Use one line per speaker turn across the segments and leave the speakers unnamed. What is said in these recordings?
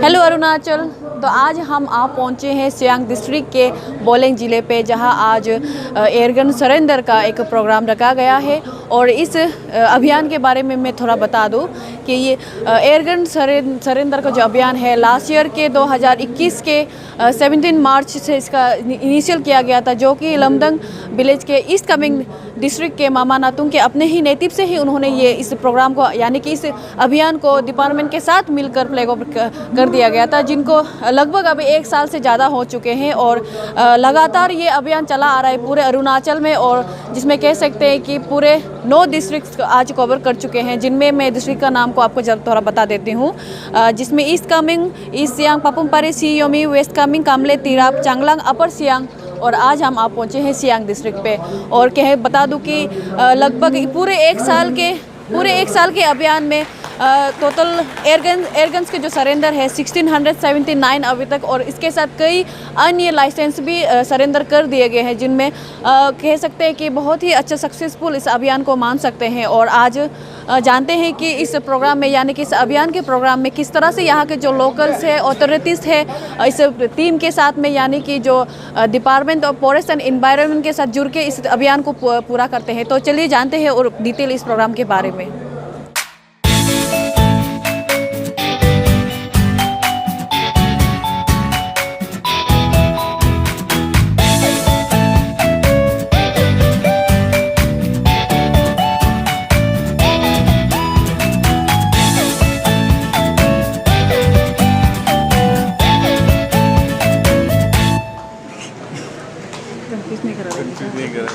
Hello Arunachal. तो आज हम आप पहुंचे हैं सियांग डिस्ट्रिक्ट के बोलेंग ज़िले पे, जहां आज एयरगन सरेंडर का एक प्रोग्राम रखा गया है। और इस अभियान के बारे में मैं थोड़ा बता दूं कि ये एयरगन सरेंडर का जो अभियान है लास्ट ईयर के 2021 के 17 मार्च से इसका इनिशियल किया गया था, जो कि लमदंग विलेज के ईस्ट कमिंग डिस्ट्रिक्ट के मामा नातुंग के अपने ही नेटिव से ही उन्होंने ये इस प्रोग्राम को यानी कि इस अभियान को डिपार्टमेंट के साथ मिलकर फ्लैग ऑफ कर दिया गया था, जिनको लगभग अभी 1 साल से ज़्यादा हो चुके हैं। और लगातार ये अभियान चला आ रहा है पूरे अरुणाचल में, और जिसमें कह सकते हैं कि पूरे 9 डिस्ट्रिक्ट आज कवर कर चुके हैं, जिनमें मैं डिस्ट्रिक्ट का नाम को आपको थोड़ा बता देती हूँ। जिसमें ईस्ट कामेंग, ईस्ट सियांग, पापुमपारे, सी योमी, वेस्ट कामेंग, कामले, तिराप, चांगलांग, अपर सियांग, और आज हम आप पहुँचे हैं सियांग डिस्ट्रिक्ट पे। और बता दूं कि लगभग पूरे एक साल के अभियान में टोटल एयरगन्स के जो सरेंडर है 1679 अभी तक, और इसके साथ कई अन्य लाइसेंस भी सरेंडर कर दिए गए हैं, जिनमें कह सकते हैं कि बहुत ही अच्छा सक्सेसफुल इस अभियान को मान सकते हैं। और आज जानते हैं कि इस प्रोग्राम में यानी कि इस अभियान के प्रोग्राम में किस तरह से यहाँ के जो लोकल्स है, ऑथोरिटीज़ है, इस टीम के साथ में यानी कि जो department of forest and environment के साथ जुड़ के इस अभियान को पूरा करते हैं। तो चलिए जानते हैं और डिटेल इस प्रोग्राम के बारे में।
नहीं करा।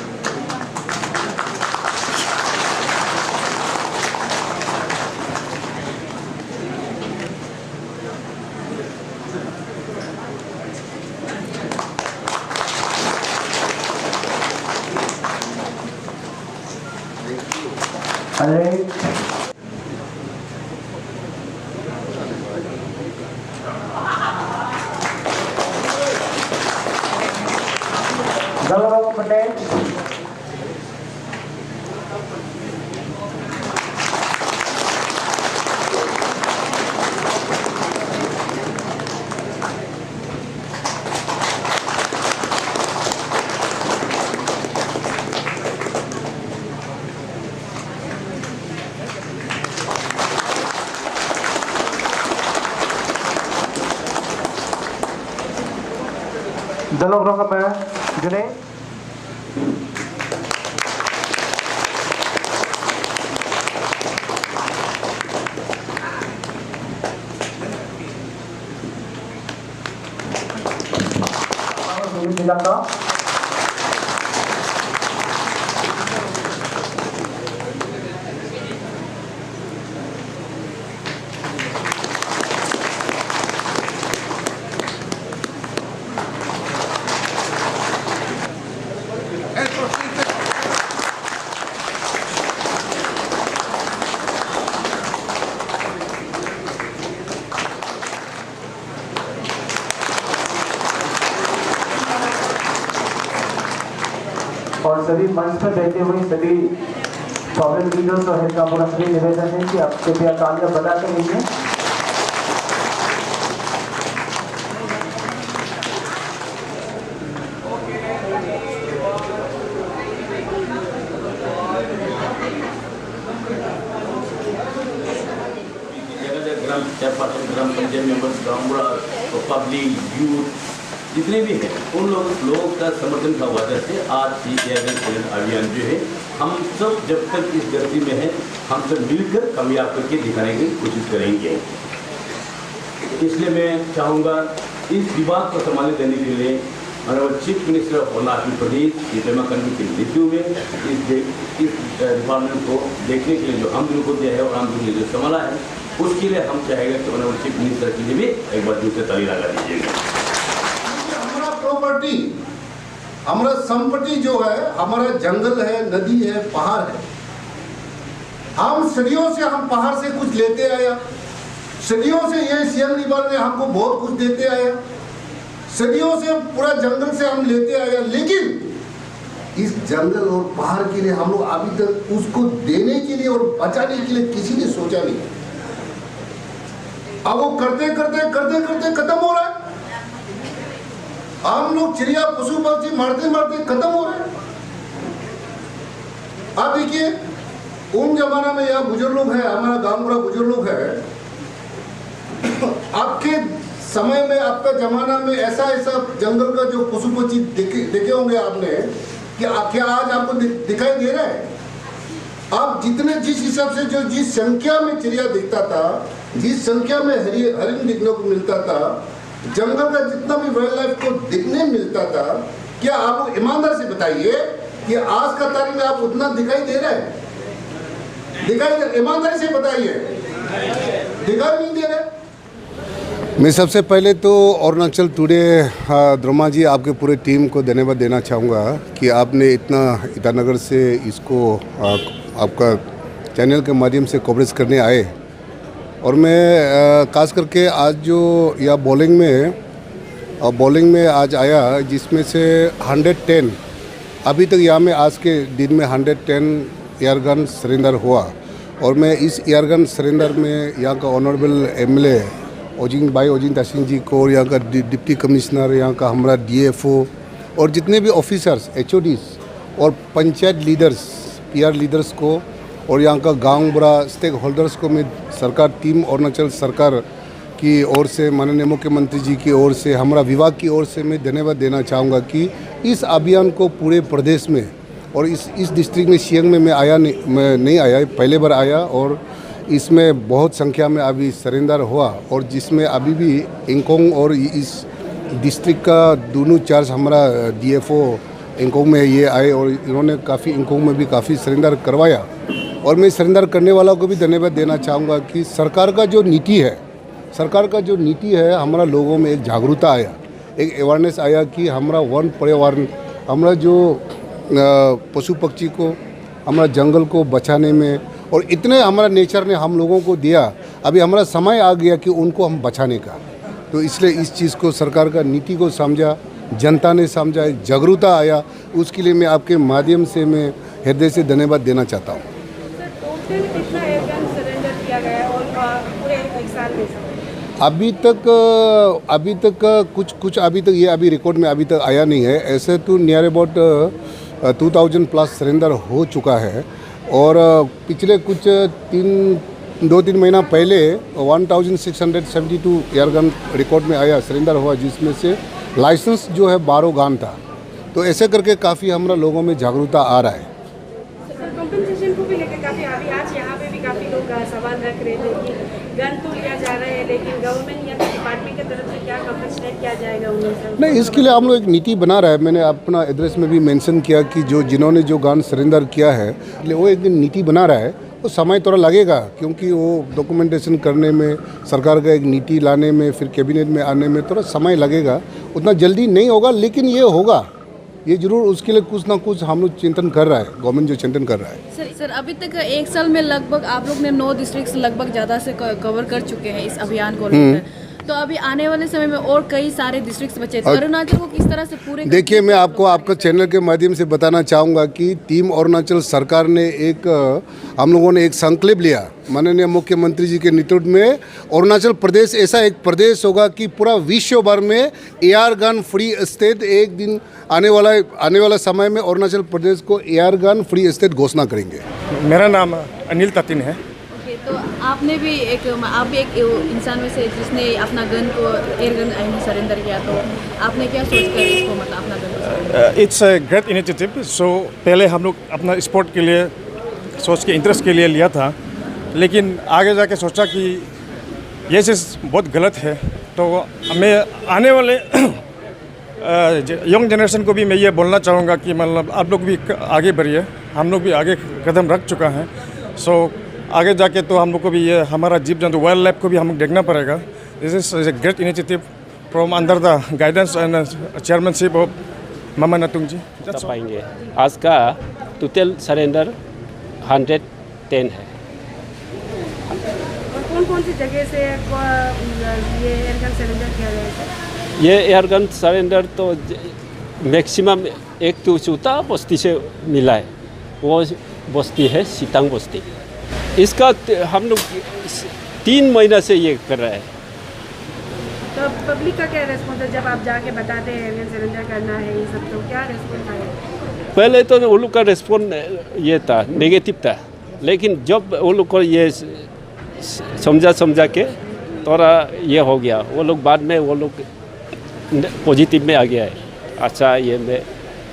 Dalawang rong apa? Juni? Bilang to? और सभी मंच पर बैठे हुए सभी प्रॉब्लम लीडर्स और हेड का सभी निवेदन है कि आप कृपया तालियां बजाते रहिए।
ग्राम पंचायत मेंबर्स, गाँव पब्लिक, यूथ जितने भी हैं उन लोगों का समर्थन का वजह से आज ये एयरगन अभियान जो है हम सब जब तक इस गति में है हम सब मिलकर कामयाब करके दिखाने की कोशिश करेंगे। इसलिए मैं चाहूँगा इस विभाग को संभालने देने के लिए honourable chief minister of Arunachal Pradesh Pema Khandu के नेतृत्व में इस डिपार्टमेंट को देखने के लिए जो हम लोगों को दिया है और हम लोगों ने जो संभाला है उसके लिए हम चाहेंगे कि ऑनरेबल चीफ मिनिस्टर के लिए भी एक बार दूसरे ताली लगा दीजिएगा।
प्रॉपर्टी हमारा संपत्ति जो है, हमारा जंगल है, नदी है, पहाड़ है। हम सदियों से हम पहाड़ से कुछ लेते आया, सदियों से ये सियांग रिवर ने हमको बहुत कुछ देते आया, सदियों से पूरा जंगल से हम लेते आया, लेकिन इस जंगल और पहाड़ के लिए हम लोग अभी तक उसको देने के लिए और बचाने के लिए किसी ने सोचा नहीं। अब वो करते करते करते करते खत्म हो रहा है। आम लोग चिड़िया पशु पक्षी मारते मारते खत्म हो रहे हैं। आप देखिए उन जमाना में यहाँ बुजुर्ग लोग हैं, हमारा गांव बड़ा बुजुर्ग लोग है, आपके समय में आपका जमाना में ऐसा जंगल का जो पशु पक्षी देखे होंगे आपने कि क्या आज आपको दिखाई दे रहा है? आप जितने जिस हिसाब से जो जिस संख्या में चिड़िया दिखता था, जिस संख्या में हरिण दिखने को मिलता था, जंगल का जितना भी वाइल्ड लाइफ को दिखने मिलता था, क्या आप ईमानदार से बताइए कि आज का तारीख में आप उतना दिखाई दे रहा है? ईमानदारी से बताइए, दिखाई नहीं दे रहा।
मैं सबसे पहले तो अरुणाचल टुडे द्रोमा जी आपके पूरे टीम को धन्यवाद देना चाहूँगा कि आपने इतना ईटानगर से इसको आपका चैनल के माध्यम से कवरेज करने आए। और मैं खास करके आज जो यह बॉलिंग में आज आया, जिसमें से 110 अभी तक यहाँ में आज के दिन में 110 एयरगन सरेंडर हुआ। और मैं इस एयरगन सरेंडर में यहाँ का ऑनरेबल एमएलए ओजिंग तासिंग जी को और यहाँ का डिप्टी कमिश्नर, यहाँ का हमारा डीएफओ और जितने भी ऑफिसर्स, एचओडीज और पंचायत लीडर्स, पीआर लीडर्स को और यहाँ का गांव बड़ा स्टेक होल्डर्स को मैं सरकार टीम अरुणाचल सरकार की ओर से, माननीय मुख्यमंत्री जी की ओर से, हमारा विभाग की ओर से मैं धन्यवाद देना चाहूँगा कि इस अभियान को पूरे प्रदेश में और इस डिस्ट्रिक्ट में सियांग में मैं नहीं आया, पहले बार आया और इसमें बहुत संख्या में अभी सरेंडर हुआ। और जिसमें अभी भी इंकोंग और इस डिस्ट्रिक्ट का दोनों चार्ज हमारा डीएफओ इंकोंग में ये आए और इन्होंने काफ़ी इंकोंग में भी काफ़ी सरेंडर करवाया। और मैं सरेंडर करने वालों को भी धन्यवाद देना चाहूँगा कि सरकार का जो नीति है हमारा लोगों में एक जागरूकता आया, एक अवेयरनेस आया कि हमारा वन पर्यावरण, हमारा जो पशु पक्षी को, हमारा जंगल को बचाने में और इतने हमारा नेचर ने हम लोगों को दिया, अभी हमारा समय आ गया कि उनको हम बचाने का। तो इसलिए इस चीज़ को सरकार का नीति को समझा, जनता ने समझा, एक जागरूकता आया, उसके लिए मैं आपके माध्यम से मैं हृदय से धन्यवाद देना चाहता हूँ। अभी तक कुछ अभी तक ये अभी रिकॉर्ड में अभी तक आया नहीं है। ऐसे तो नियर अबाउट 2000 प्लस सरेंडर हो चुका है। और पिछले कुछ 2-3 महीना पहले 1672 एयरगन रिकॉर्ड में आया, सरेंडर हुआ, जिसमें से लाइसेंस जो है 12 गन था। तो ऐसे करके काफ़ी हमारा लोगों में जागरूकता आ रहा है।
कंपनसेशन को भी लेकर काफ़ी अभी आज यहाँ पे भी काफ़ी लोग सवाल रख रहे थे कि गन तो लिया जा रहा है, लेकिन गवर्नमेंट या डिपार्टमेंट की तरफ से क्या कंपनसेट किया जाएगा उन्हें?
नहीं, इसके लिए हम लोग एक नीति बना रहा है। मैंने अपना एड्रेस में भी मेंशन किया कि जिन्होंने जो गन सरेंडर किया है वो एक नीति बना रहा है। वो समय थोड़ा लगेगा क्योंकि वो डॉक्यूमेंटेशन करने में, सरकार का एक नीति लाने में, फिर कैबिनेट में आने में थोड़ा समय लगेगा। उतना जल्दी नहीं होगा, लेकिन ये होगा, ये जरूर। उसके लिए कुछ ना कुछ हम लोग चिंतन कर रहा है, गवर्नमेंट जो चिंतन कर रहा है।
सर अभी तक 1 साल में लगभग आप लोग ने 9 डिस्ट्रिक्ट लगभग ज़्यादा से कवर कर चुके हैं इस अभियान को लेकर। तो अभी आने वाले समय में और कई सारे डिस्ट्रिक्ट बचे, तो अरुणाचल को किस तरह से पूरे? देखिए,
मैं आपको आपका चैनल के माध्यम से बताना चाहूँगा कि टीम अरुणाचल सरकार ने हम लोगों ने एक संकल्प लिया, माननीय मुख्यमंत्री जी के नेतृत्व में। अरुणाचल प्रदेश ऐसा एक प्रदेश होगा कि पूरा विश्व भर में एयर गन फ्री स्टेट, एक दिन आने वाला समय में अरुणाचल प्रदेश को एयर गन फ्री स्टेट घोषणा करेंगे।
मेरा नाम अनिल ततिन है।
तो आपने भी आप भी एक इंसान में से जिसने अपना गन को एयर गन सरेंडर किया, तो आपने क्या सोचकर इसको मतलब अपना गन?
It's a great initiative. So पहले हम लोग अपना स्पोर्ट के लिए सोच के इंटरेस्ट के लिए लिया था, लेकिन आगे जाके सोचा कि ये चीज़ बहुत गलत है। तो मैं आने वाले यंग जनरेशन को भी मैं ये बोलना चाहूँगा कि मतलब आप लोग भी आगे बढ़िए, हम लोग भी आगे कदम रख चुका है। सो आगे जाके तो हम लोग को भी ये हमारा जीव जंतु वाइल्ड लाइफ को भी हम देखना पड़ेगा। This is a great initiative from under the guidance and chairmanship of Mama Natung ji.
पाएंगे आज का टोटल सरेंडर 110 है।
और कौन सी जगह से ये एयरगन सरेंडर किया जाएगा?
ये एयरगन सरेंडर तो मैक्सिमम एक तो चौथा बस्ती से मिला है। वो बस्ती है सीतांग बस्ती। इसका हम लोग 3 महीना से ये कर रहे हैं।
पब्लिक का क्या रेस्पॉन्स है जब आप जाके बताते हैं एयरगन सरेंडर करना है ये सब, तो क्या रेस्पॉन्स आया?
पहले तो वो लोग का रेस्पॉन्स ये था, नेगेटिव था, लेकिन जब वो लोग को ये समझा के थोड़ा ये हो गया, वो लोग बाद में वो लोग पॉजिटिव में आ गया है। अच्छा, ये मैं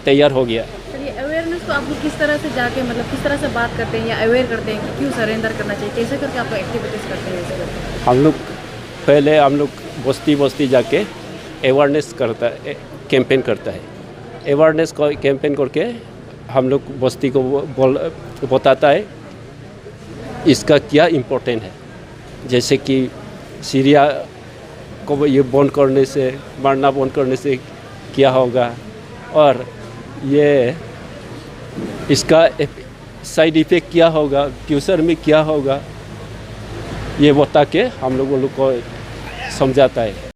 तैयार हो गया।
चलिए, अवेयरनेस को आप लोग किस तरह से जाके मतलब किस तरह से बात करते हैं या अवेयर करते हैं कि क्यों सरेंडर करना चाहिए, कैसे करके आप लोग एक्टिविटीज़ करते हैं इसको?
हम लोग बस्ती जाके अवेयरनेस करता है, कैंपेन करता है। अवेयरनेस को कैंपेन करके हम लोग बस्ती को बताता है इसका क्या इम्पोर्टेंट है, जैसे कि सीरिया को ये बंद करने से, मारना बंद करने से क्या होगा, और ये इसका साइड इफ़ेक्ट क्या होगा, फ्यूचर में क्या होगा, ये बता के हम लोगों को समझाता है।